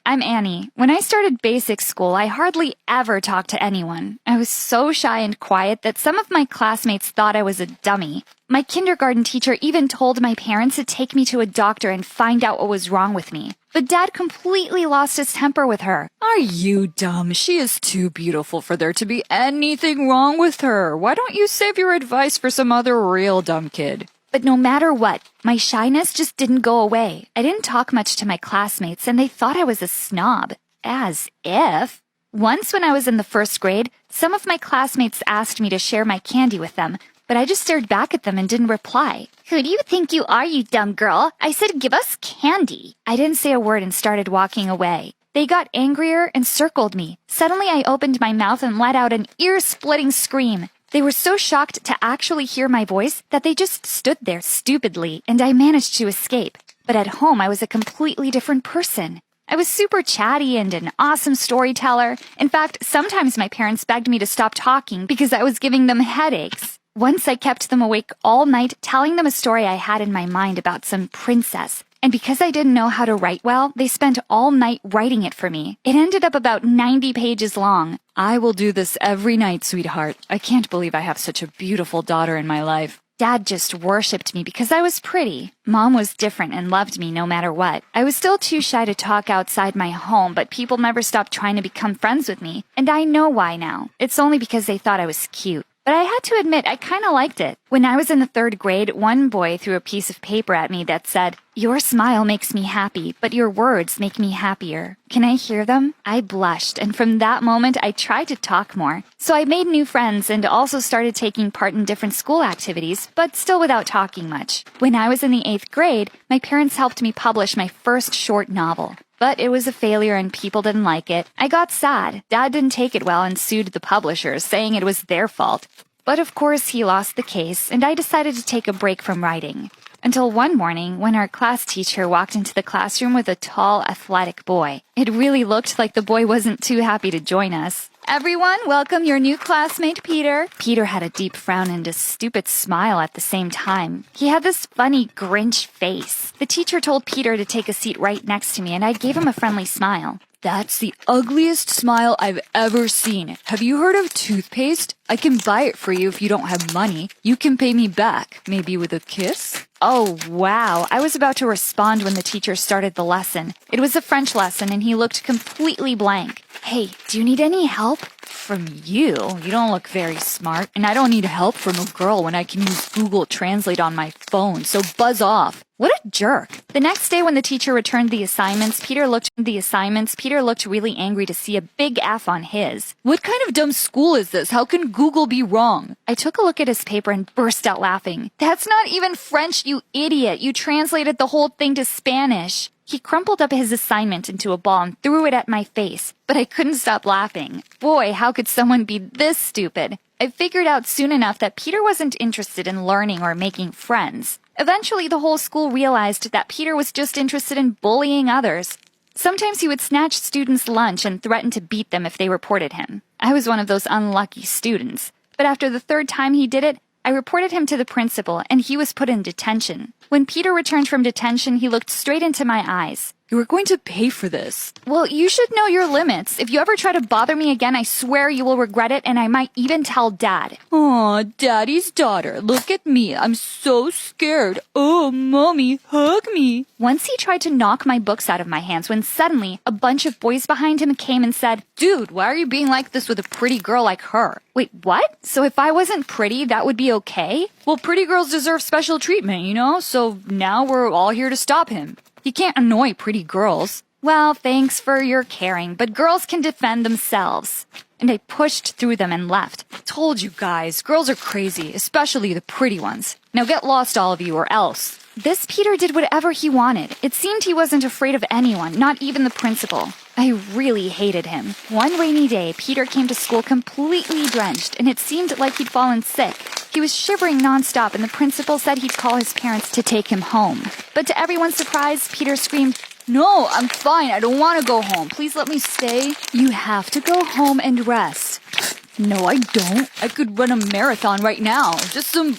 I'm Annie. When I started basic school, I hardly ever talked to anyone. I was so shy and quiet that some of my classmates thought I was a dummy. My kindergarten teacher even told my parents to take me to a doctor and find out what was wrong with me. But Dad completely lost his temper with her. Are you dumb? She is too beautiful for there to be anything wrong with her. Why don't you save your advice for some other real dumb kid? But no matter what, my shyness just didn't go away. I didn't talk much to my classmates, and they thought I was a snob. As if. Once when I was in the first grade, some of my classmates asked me to share my candy with them, but I just stared back at them and didn't reply. Who do you think you are, you dumb girl? I said give us candy. I didn't say a word and started walking away. They got angrier and circled me. Suddenly I opened my mouth and let out an ear-splitting scream. They were so shocked to actually hear my voice that they just stood there stupidly, and I managed to escape. But at home, I was a completely different person. I was super chatty and an awesome storyteller. In fact, sometimes my parents begged me to stop talking because I was giving them headaches. Once I kept them awake all night telling them a story I had in my mind about some princess. And because I didn't know how to write well, they spent all night writing it for me. It ended up about 90 pages long. I will do this every night, sweetheart. I can't believe I have such a beautiful daughter in my life. Dad just worshipped me because I was pretty. Mom was different and loved me no matter what. I was still too shy to talk outside my home, but people never stopped trying to become friends with me. And I know why now. It's only because they thought I was cute. But I had to admit, I kind of liked it. When I was in the third grade, one boy threw a piece of paper at me that said, "Your smile makes me happy, but your words make me happier. Can I hear them?" I blushed, and from that moment, I tried to talk more. So I made new friends and also started taking part in different school activities, but still without talking much. When I was in the 8th grade, my parents helped me publish my first short novel. But it was a failure and people didn't like it. I got sad. Dad didn't take it well and sued the publishers, saying it was their fault. But of course he lost the case, and I decided to take a break from writing. Until one morning, when our class teacher walked into the classroom with a tall, athletic boy. It really looked like the boy wasn't too happy to join us. "Everyone, welcome your new classmate, Peter." Peter had a deep frown and a stupid smile at the same time. He had this funny Grinch face. The teacher told Peter to take a seat right next to me, and I gave him a friendly smile. That's the ugliest smile I've ever seen. Have you heard of toothpaste? I can buy it for you if you don't have money. You can pay me back, maybe with a kiss? Oh, wow. I was about to respond when the teacher started the lesson. It was a French lesson, and he looked completely blank. "Hey, do you need any help?" From you? You don't look very smart. And I don't need help from a girl when I can use Google Translate on my phone, so buzz off. What a jerk. The next day when the teacher returned the assignments, Peter looked really angry to see a big F on his. What kind of dumb school is this? How can Google be wrong? I took a look at his paper and burst out laughing. "That's not even French, you idiot. You translated the whole thing to Spanish." He crumpled up his assignment into a ball and threw it at my face, but I couldn't stop laughing. Boy, how could someone be this stupid? I figured out soon enough that Peter wasn't interested in learning or making friends. Eventually, the whole school realized that Peter was just interested in bullying others. Sometimes he would snatch students' lunch and threaten to beat them if they reported him. I was one of those unlucky students. But after the third time he did it, I reported him to the principal, and he was put in detention. When Peter returned from detention, he looked straight into my eyes. "You are going to pay for this." "Well, you should know your limits. If you ever try to bother me again, I swear you will regret it, and I might even tell Dad." Aw, Daddy's daughter, look at me. I'm so scared. Oh, Mommy, hug me. Once he tried to knock my books out of my hands when suddenly a bunch of boys behind him came and said, "Dude, why are you being like this with a pretty girl like her?" "Wait, what? So if I wasn't pretty, that would be okay?" "Well, pretty girls deserve special treatment, you know? So now we're all here to stop him. You can't annoy pretty girls." "Well, thanks for your caring, but girls can defend themselves." And I pushed through them and left. Told you guys, girls are crazy, especially the pretty ones. Now get lost, all of you, or else. This Peter did whatever he wanted. It seemed he wasn't afraid of anyone, not even the principal. I really hated him. One rainy day, Peter came to school completely drenched, and it seemed like he'd fallen sick. He was shivering nonstop, and the principal said he'd call his parents to take him home. But to everyone's surprise, Peter screamed, "No, I'm fine. I don't want to go home. Please let me stay." "You have to go home and rest." "No, I don't. I could run a marathon right now. Just some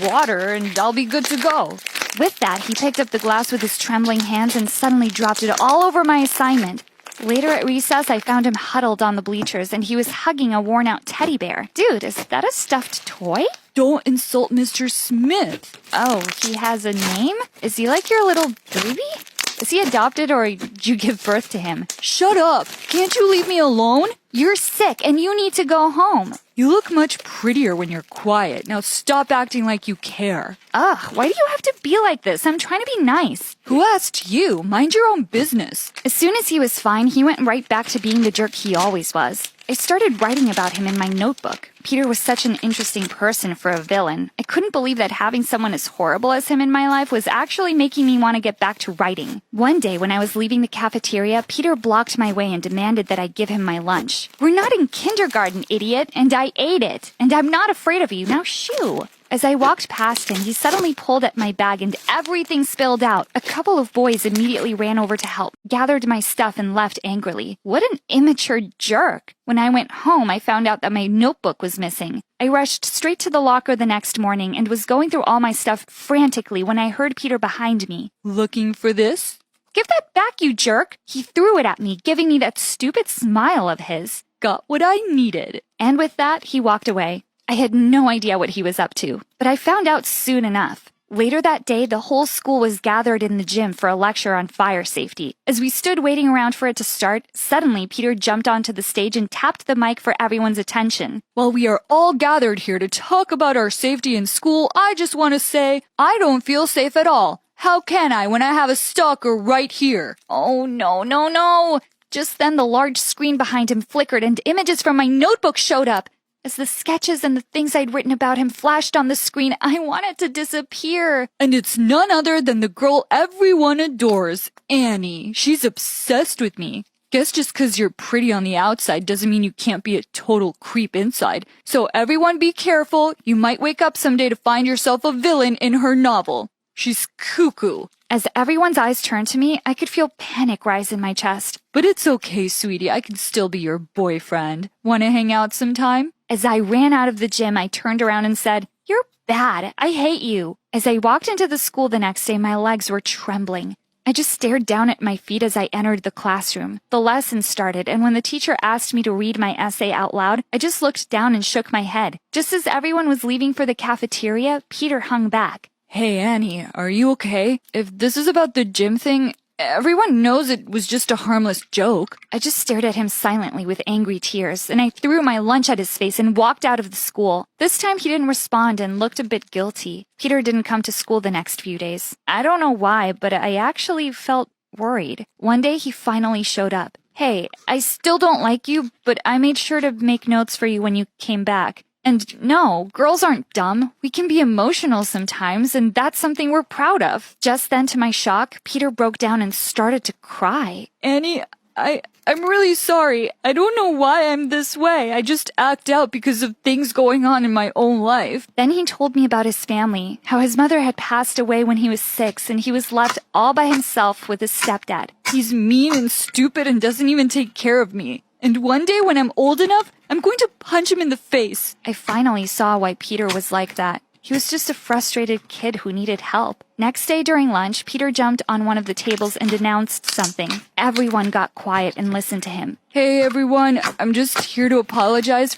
water and I'll be good to go." With that, he picked up the glass with his trembling hands and suddenly dropped it all over my assignment. Later at recess, I found him huddled on the bleachers and he was hugging a worn-out teddy bear. Dude, is that a stuffed toy? Don't insult Mr. Smith. Oh, he has a name? Is he like your little baby? Is he adopted or did you give birth to him? Shut up. Can't you leave me alone? You're sick and you need to go home. You look much prettier when you're quiet. Now stop acting like you care. Ugh, why do you have to be like this? I'm trying to be nice. Who asked you? Mind your own business. As soon as he was fine, he went right back to being the jerk he always was. I started writing about him in my notebook. Peter was such an interesting person for a villain. I couldn't believe that having someone as horrible as him in my life was actually making me want to get back to writing. One day when I was leaving the cafeteria, Peter blocked my way and demanded that I give him my lunch. We're not in kindergarten, idiot, and I ate it. And I'm not afraid of you. Now shoo. As I walked past him, he suddenly pulled at my bag and everything spilled out. A couple of boys immediately ran over to help, gathered my stuff, and left angrily. What an immature jerk. When I went home, I found out that my notebook was missing. I rushed straight to the locker the next morning and was going through all my stuff frantically when I heard Peter behind me. Looking for this? Give that back, you jerk. He threw it at me, giving me that stupid smile of his. Got what I needed. And with that, he walked away. I had no idea what he was up to, but I found out soon enough. Later that day, the whole school was gathered in the gym for a lecture on fire safety. As we stood waiting around for it to start, suddenly Peter jumped onto the stage and tapped the mic for everyone's attention. While we are all gathered here to talk about our safety in school, I just want to say, I don't feel safe at all. How can I when I have a stalker right here? Oh, no. Just then the large screen behind him flickered and images from my notebook showed up. As the sketches and the things I'd written about him flashed on the screen, I wanted to disappear. And it's none other than the girl everyone adores, Annie. She's obsessed with me. Guess just 'cause you're pretty on the outside doesn't mean you can't be a total creep inside. So everyone be careful. You might wake up someday to find yourself a villain in her novel. She's cuckoo. As everyone's eyes turned to me, I could feel panic rise in my chest. But it's okay, sweetie. I can still be your boyfriend. Want to hang out sometime? As I ran out of the gym, I turned around and said, "You're bad. I hate you." As I walked into the school the next day, my legs were trembling. I just stared down at my feet as I entered the classroom. The lesson started, and when the teacher asked me to read my essay out loud, I just looked down and shook my head. Just as everyone was leaving for the cafeteria, Peter hung back. Hey, Annie, are you okay? If this is about the gym thing, everyone knows it was just a harmless joke. I just stared at him silently with angry tears, and I threw my lunch at his face and walked out of the school. This time he didn't respond and looked a bit guilty. Peter didn't come to school the next few days. I don't know why, but I actually felt worried. One day he finally showed up. "Hey, I still don't like you, but I made sure to make notes for you when you came back. And no, girls aren't dumb. We can be emotional sometimes, and that's something we're proud of." Just then, to my shock, Peter broke down and started to cry. Annie, I'm really sorry. I don't know why I'm this way. I just act out because of things going on in my own life. Then he told me about his family, how his mother had passed away when he was 6 and he was left all by himself with his stepdad. He's mean and stupid and doesn't even take care of me. And one day when I'm old enough, I'm going to punch him in the face. I finally saw why Peter was like that. He was just a frustrated kid who needed help. Next day during lunch, Peter jumped on one of the tables and announced something. Everyone got quiet and listened to him. Hey everyone, I'm just here to apologize.